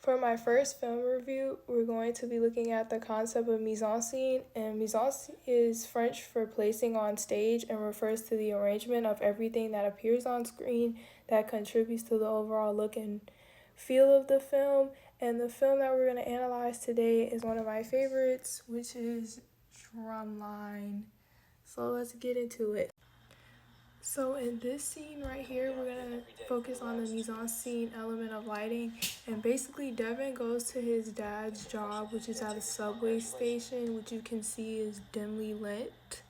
For my first film review, we're going to be looking at the concept of mise-en-scene, and mise-en-scene is French for placing on stage and refers to the arrangement of everything that appears on screen that contributes to the overall look and feel of the film. And the film that we're going to analyze today is one of my favorites, which is Drumline. So let's get into it. So in this scene right here, we're going to focus on the mise-en-scene element of lighting. And basically, Devin goes to his dad's job, which is at a subway station, which you can see is dimly lit.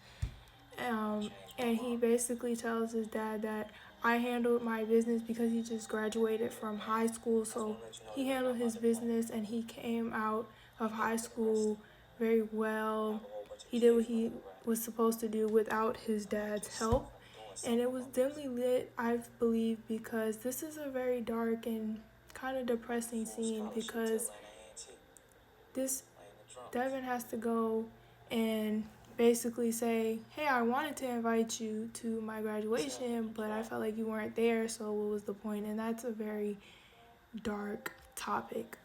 And he basically tells his dad that I handled my business because he just graduated from high school. So he handled his business and he came out of high school very well. He did what he was supposed to do without his dad's help. And it was dimly lit, I believe, because this is a very dark and kind of depressing scene because this Devin has to go and basically say, hey, I wanted to invite you to my graduation, but I felt like you weren't there, so what was the point? And that's a very dark topic.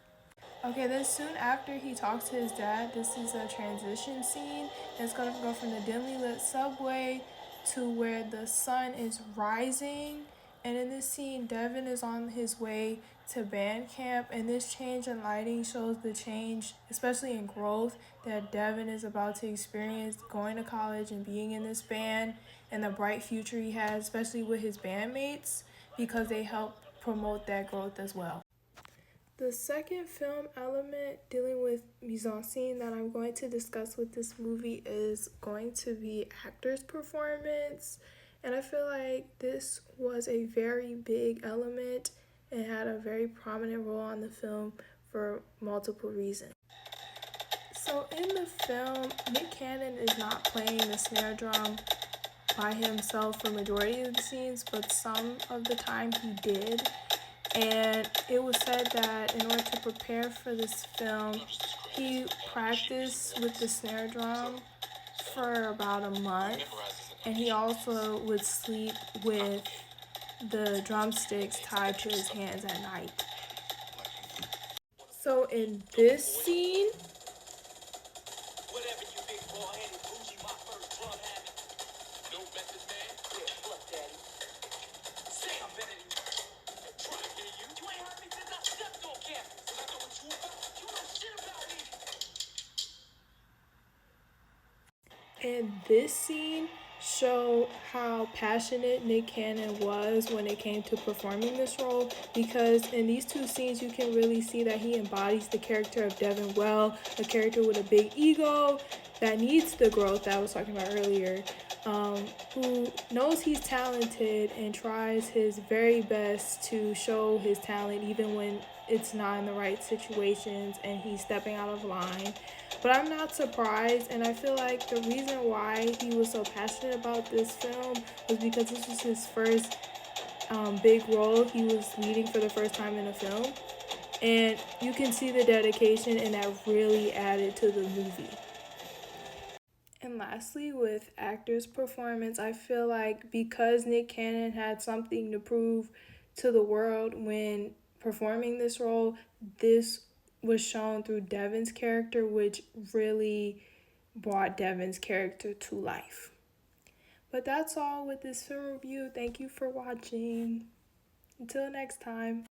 Okay, then soon after he talks to his dad, this is a transition scene. It's going to go from the dimly lit subway to where the sun is rising. And in this scene, Devin is on his way to band camp, and this change in lighting shows the change, especially in growth, that Devin is about to experience going to college and being in this band, and the bright future he has, especially with his bandmates, because they help promote that growth as well. The second film element dealing with mise-en-scene that I'm going to discuss with this movie is going to be actors' performance. And I feel like this was a very big element and had a very prominent role on the film for multiple reasons. So in the film, Nick Cannon is not playing the snare drum by himself for majority of the scenes, but some of the time he did. And it was said that in order to prepare for this film, he practiced with the snare drum for about a month, and he also would sleep with the drumsticks tied to his hands at night. So in this scene, show how passionate Nick Cannon was when it came to performing this role, because in these two scenes you can really see that he embodies the character of Devin well, a character with a big ego that needs the growth that I was talking about earlier, who knows he's talented and tries his very best to show his talent even when it's not in the right situations and he's stepping out of line. But I'm not surprised, and I feel like the reason why he was so passionate about this film was because this was his first big role. He was leading for the first time in a film, and you can see the dedication, and that really added to the movie. And lastly, with actors' performance, I feel like because Nick Cannon had something to prove to the world when performing this role, this was shown through Devin's character, which really brought Devin's character to life. But that's all with this film review. Thank you for watching. Until next time.